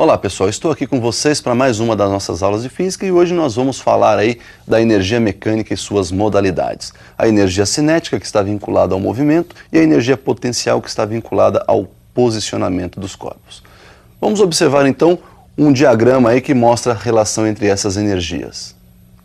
Olá pessoal, estou aqui com vocês para mais uma das nossas aulas de física e hoje nós vamos falar aí da energia mecânica e suas modalidades. A energia cinética, que está vinculada ao movimento, e a energia potencial, que está vinculada ao posicionamento dos corpos. Vamos observar então um diagrama aí que mostra a relação entre essas energias.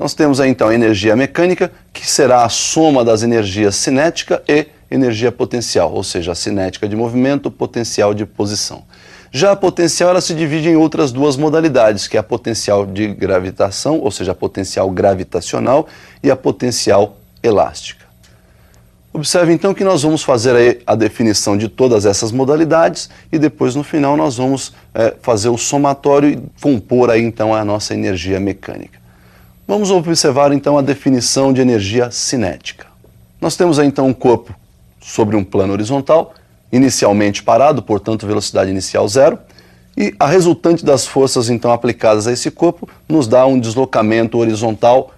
Nós temos aí então a energia mecânica, que será a soma das energias cinética e energia potencial, ou seja, a cinética de movimento, potencial de posição. Já a potencial ela se divide em outras duas modalidades, que é a potencial de gravitação, ou seja, a potencial gravitacional e a potencial elástica. Observe então que nós vamos fazer aí a definição de todas essas modalidades e depois no final nós vamos fazer o somatório e compor aí então a nossa energia mecânica. Vamos observar então a definição de energia cinética. Nós temos aí então um corpo sobre um plano horizontal, inicialmente parado, portanto velocidade inicial zero, e a resultante das forças então aplicadas a esse corpo nos dá um deslocamento horizontal,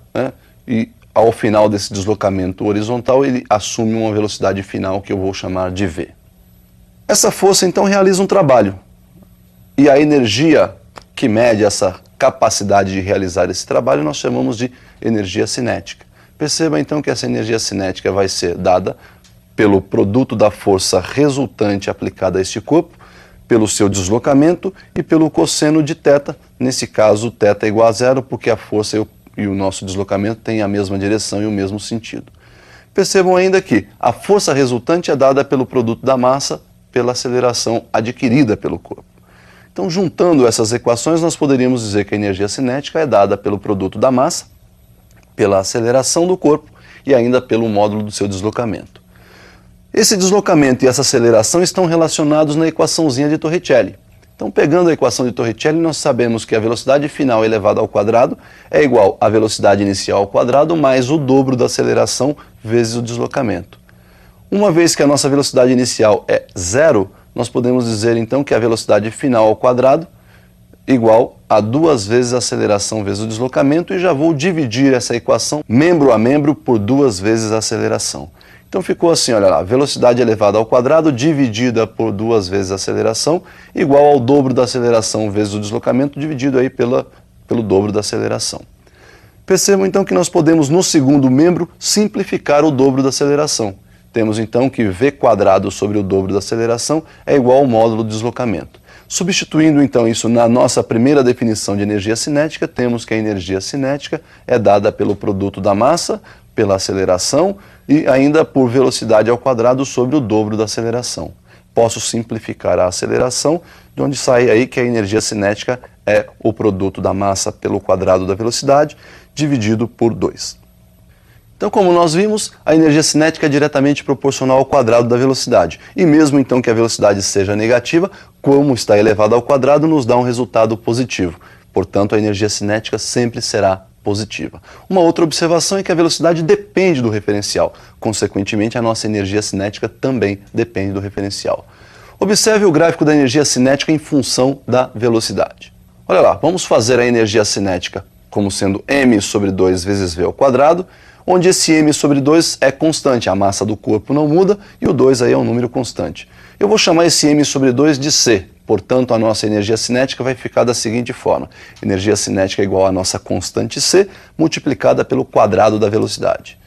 e ao final desse deslocamento horizontal ele assume uma velocidade final que eu vou chamar de V. Essa força então realiza um trabalho, e a energia que mede essa capacidade de realizar esse trabalho nós chamamos de energia cinética. Perceba então que essa energia cinética vai ser dada pelo produto da força resultante aplicada a este corpo, pelo seu deslocamento e pelo cosseno de θ. Nesse caso, θ é igual a zero, porque a força e o nosso deslocamento têm a mesma direção e o mesmo sentido. Percebam ainda que a força resultante é dada pelo produto da massa pela aceleração adquirida pelo corpo. Então, juntando essas equações, nós poderíamos dizer que a energia cinética é dada pelo produto da massa, pela aceleração do corpo e ainda pelo módulo do seu deslocamento. Esse deslocamento e essa aceleração estão relacionados na equaçãozinha de Torricelli. Então, pegando a equação de Torricelli, nós sabemos que a velocidade final elevada ao quadrado é igual à velocidade inicial ao quadrado mais o dobro da aceleração vezes o deslocamento. Uma vez que a nossa velocidade inicial é zero, nós podemos dizer então que a velocidade final ao quadrado é igual a 2 vezes a aceleração vezes o deslocamento, e já vou dividir essa equação membro a membro por 2 vezes a aceleração. Então ficou assim, olha lá, velocidade elevada ao quadrado dividida por 2 vezes a aceleração, igual ao dobro da aceleração vezes o deslocamento, dividido aí pelo dobro da aceleração. Percebam então que nós podemos, no segundo membro, simplificar o dobro da aceleração. Temos então que v quadrado sobre o dobro da aceleração é igual ao módulo do deslocamento. Substituindo então isso na nossa primeira definição de energia cinética, temos que a energia cinética é dada pelo produto da massa, pela aceleração e ainda por velocidade ao quadrado sobre o dobro da aceleração. Posso simplificar a aceleração, de onde sai aí que a energia cinética é o produto da massa pelo quadrado da velocidade, dividido por 2. Então, como nós vimos, a energia cinética é diretamente proporcional ao quadrado da velocidade. E mesmo então que a velocidade seja negativa, como está elevada ao quadrado, nos dá um resultado positivo. Portanto, a energia cinética sempre será positiva. Uma outra observação é que a velocidade depende do referencial. Consequentemente, a nossa energia cinética também depende do referencial. Observe o gráfico da energia cinética em função da velocidade. Olha lá, vamos fazer a energia cinética como sendo m sobre 2 vezes v ao quadrado, onde esse m sobre 2 é constante, a massa do corpo não muda e o 2 aí é um número constante. Eu vou chamar esse m sobre 2 de c. Portanto, a nossa energia cinética vai ficar da seguinte forma. Energia cinética é igual à nossa constante c, multiplicada pelo quadrado da velocidade.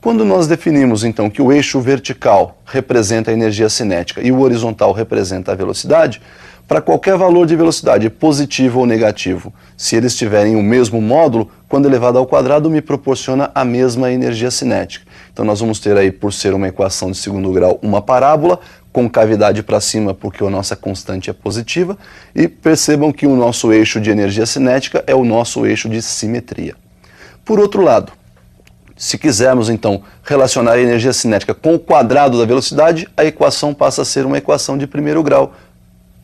Quando nós definimos, então, que o eixo vertical representa a energia cinética e o horizontal representa a velocidade, para qualquer valor de velocidade, positivo ou negativo, se eles tiverem o mesmo módulo, quando elevado ao quadrado, me proporciona a mesma energia cinética. Então, nós vamos ter aí, por ser uma equação de segundo grau, uma parábola, com cavidade para cima porque a nossa constante é positiva, e percebam que o nosso eixo de energia cinética é o nosso eixo de simetria. Por outro lado, se quisermos então relacionar a energia cinética com o quadrado da velocidade, a equação passa a ser uma equação de primeiro grau,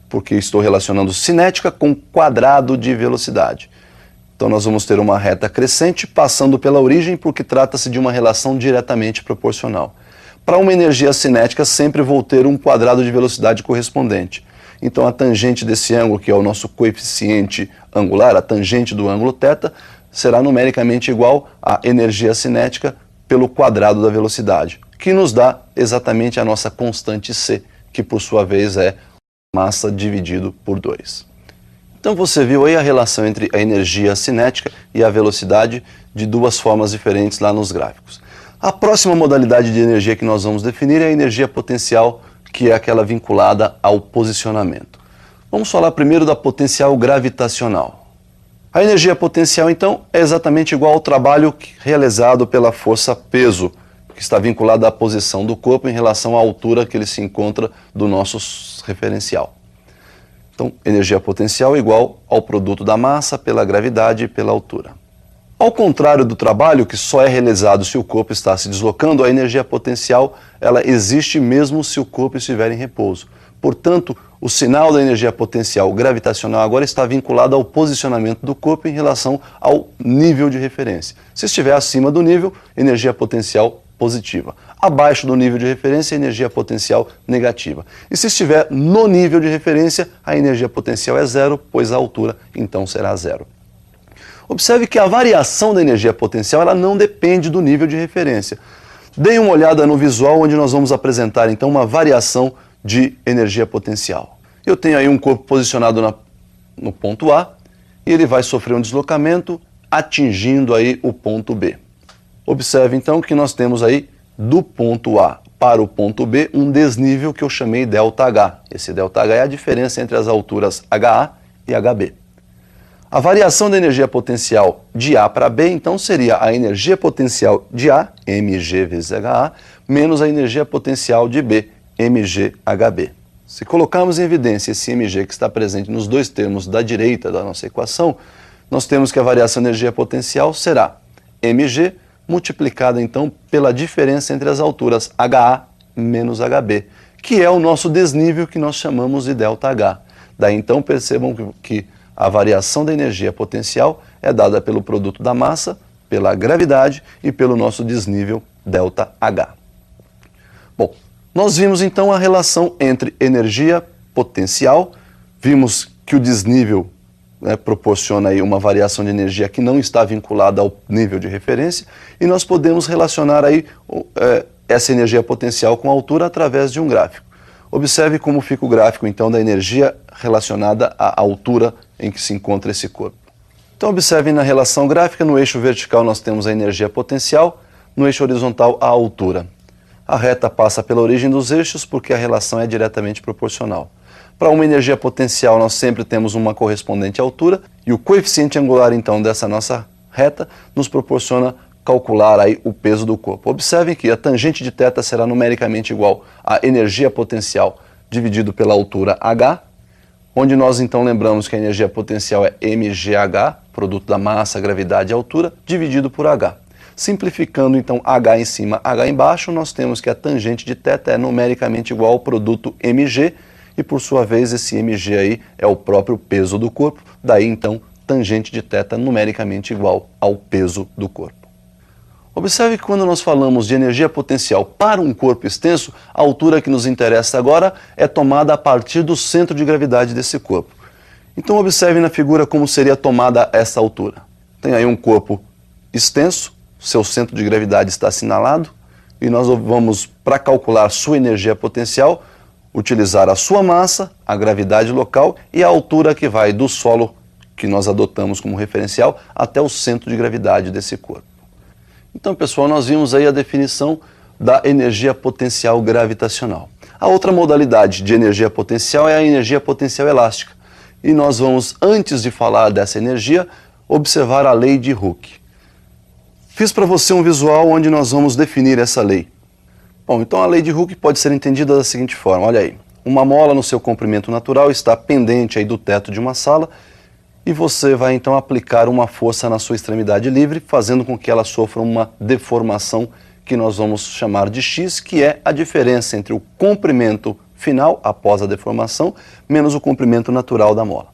porque estou relacionando cinética com quadrado de velocidade. Então nós vamos ter uma reta crescente passando pela origem, porque trata-se de uma relação diretamente proporcional. Para uma energia cinética, sempre vou ter um quadrado de velocidade correspondente. Então a tangente desse ângulo, que é o nosso coeficiente angular, a tangente do ângulo θ, será numericamente igual à energia cinética pelo quadrado da velocidade, que nos dá exatamente a nossa constante c, que por sua vez é massa dividido por 2. Então você viu aí a relação entre a energia cinética e a velocidade de duas formas diferentes lá nos gráficos. A próxima modalidade de energia que nós vamos definir é a energia potencial, que é aquela vinculada ao posicionamento. Vamos falar primeiro da potencial gravitacional. A energia potencial, então, é exatamente igual ao trabalho realizado pela força-peso, que está vinculada à posição do corpo em relação à altura que ele se encontra do nosso referencial. Então, energia potencial é igual ao produto da massa pela gravidade e pela altura. Ao contrário do trabalho, que só é realizado se o corpo está se deslocando, a energia potencial ela existe mesmo se o corpo estiver em repouso. Portanto, o sinal da energia potencial gravitacional agora está vinculado ao posicionamento do corpo em relação ao nível de referência. Se estiver acima do nível, energia potencial positiva. Abaixo do nível de referência, energia potencial negativa. E se estiver no nível de referência, a energia potencial é zero, pois a altura então será zero. Observe que a variação da energia potencial ela não depende do nível de referência. Deem uma olhada no visual onde nós vamos apresentar então uma variação de energia potencial. Eu tenho aí um corpo posicionado no ponto A e ele vai sofrer um deslocamento atingindo aí o ponto B. Observe então que nós temos aí do ponto A para o ponto B um desnível que eu chamei ΔH. Esse ΔH é a diferença entre as alturas HA e HB. A variação da energia potencial de A para B, então, seria a energia potencial de A, mg vezes HA, menos a energia potencial de B, mg HB. Se colocarmos em evidência esse mg que está presente nos dois termos da direita da nossa equação, nós temos que a variação da energia potencial será mg multiplicada, então, pela diferença entre as alturas HA menos HB, que é o nosso desnível que nós chamamos de ΔH. Daí, então, percebam que a variação da energia potencial é dada pelo produto da massa, pela gravidade e pelo nosso desnível ΔH. Bom, nós vimos então a relação entre energia potencial, vimos que o desnível proporciona aí uma variação de energia que não está vinculada ao nível de referência e nós podemos relacionar aí essa energia potencial com a altura através de um gráfico. Observe como fica o gráfico então da energia relacionada à altura em que se encontra esse corpo. Então observem na relação gráfica, no eixo vertical nós temos a energia potencial, no eixo horizontal a altura. A reta passa pela origem dos eixos porque a relação é diretamente proporcional. Para uma energia potencial nós sempre temos uma correspondente altura e o coeficiente angular então dessa nossa reta nos proporciona calcular aí o peso do corpo. Observem que a tangente de θ será numericamente igual à energia potencial dividido pela altura h, onde nós então lembramos que a energia potencial é mgh, produto da massa, gravidade e altura, dividido por h. Simplificando então h em cima, h embaixo, nós temos que a tangente de θ é numericamente igual ao produto mg, e por sua vez esse mg aí é o próprio peso do corpo, daí então tangente de θ numericamente igual ao peso do corpo. Observe que quando nós falamos de energia potencial para um corpo extenso, a altura que nos interessa agora é tomada a partir do centro de gravidade desse corpo. Então observe na figura como seria tomada essa altura. Tem aí um corpo extenso, seu centro de gravidade está assinalado, e nós vamos, para calcular sua energia potencial, utilizar a sua massa, a gravidade local e a altura que vai do solo que nós adotamos como referencial até o centro de gravidade desse corpo. Então, pessoal, nós vimos aí a definição da energia potencial gravitacional. A outra modalidade de energia potencial é a energia potencial elástica. E nós vamos, antes de falar dessa energia, observar a lei de Hooke. Fiz para você um visual onde nós vamos definir essa lei. Bom, então a lei de Hooke pode ser entendida da seguinte forma, olha aí. Uma mola no seu comprimento natural está pendente aí do teto de uma sala e você vai então aplicar uma força na sua extremidade livre, fazendo com que ela sofra uma deformação que nós vamos chamar de x, que é a diferença entre o comprimento final, após a deformação, menos o comprimento natural da mola.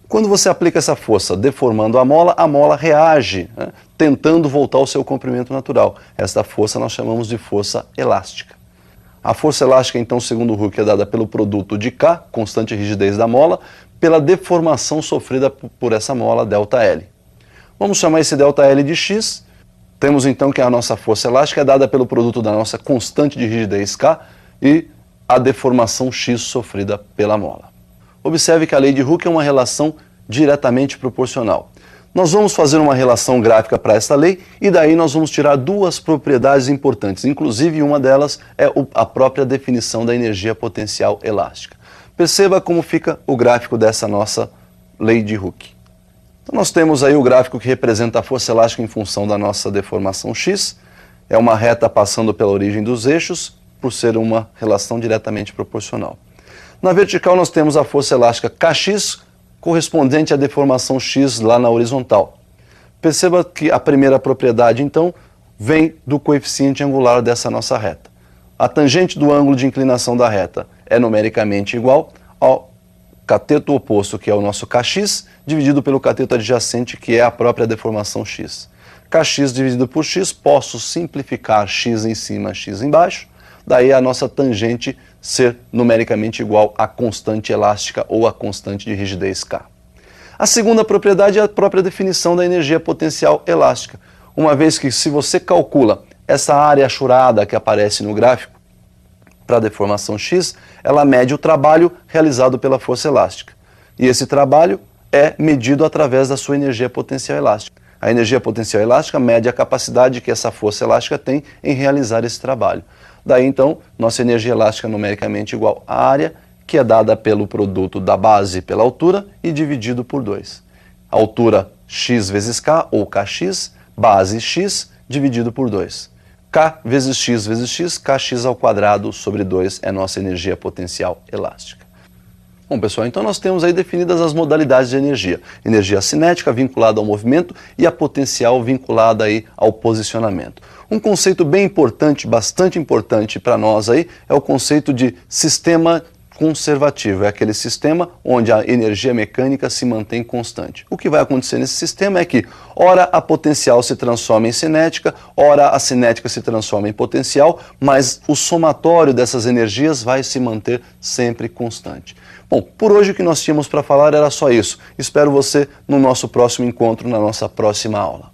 Quando você aplica essa força deformando a mola reage, tentando voltar ao seu comprimento natural. Esta força nós chamamos de força elástica. A força elástica, então, segundo Hooke, é dada pelo produto de K, constante rigidez da mola, pela deformação sofrida por essa mola, ΔL. Vamos chamar esse ΔL de x. Temos então que a nossa força elástica é dada pelo produto da nossa constante de rigidez K e a deformação x sofrida pela mola. Observe que a lei de Hooke é uma relação diretamente proporcional. Nós vamos fazer uma relação gráfica para essa lei e daí nós vamos tirar duas propriedades importantes, inclusive uma delas é a própria definição da energia potencial elástica. Perceba como fica o gráfico dessa nossa lei de Hooke. Então nós temos aí o gráfico que representa a força elástica em função da nossa deformação x, é uma reta passando pela origem dos eixos, por ser uma relação diretamente proporcional. Na vertical nós temos a força elástica Kx, correspondente à deformação x lá na horizontal. Perceba que a primeira propriedade, então, vem do coeficiente angular dessa nossa reta. A tangente do ângulo de inclinação da reta é numericamente igual ao cateto oposto, que é o nosso Kx, dividido pelo cateto adjacente, que é a própria deformação x. Kx dividido por x, posso simplificar x em cima, x embaixo, daí a nossa tangente ser numericamente igual à constante elástica ou à constante de rigidez K. A segunda propriedade é a própria definição da energia potencial elástica, uma vez que se você calcula essa área achurada que aparece no gráfico para a deformação x, ela mede o trabalho realizado pela força elástica. E esse trabalho é medido através da sua energia potencial elástica. A energia potencial elástica mede a capacidade que essa força elástica tem em realizar esse trabalho. Daí, então, nossa energia elástica é numericamente igual à área, que é dada pelo produto da base pela altura e dividido por 2. Altura x vezes k, ou kx, base x, dividido por 2. K vezes x, kx ao quadrado sobre 2 é nossa energia potencial elástica. Bom, pessoal, então nós temos aí definidas as modalidades de energia. Energia cinética vinculada ao movimento e a potencial vinculada aí ao posicionamento. Um conceito bem importante, bastante importante para nós aí, é o conceito de sistema conservativo. É aquele sistema onde a energia mecânica se mantém constante. O que vai acontecer nesse sistema é que, ora a potencial se transforma em cinética, ora a cinética se transforma em potencial, mas o somatório dessas energias vai se manter sempre constante. Bom, por hoje o que nós tínhamos para falar era só isso. Espero você no nosso próximo encontro, na nossa próxima aula.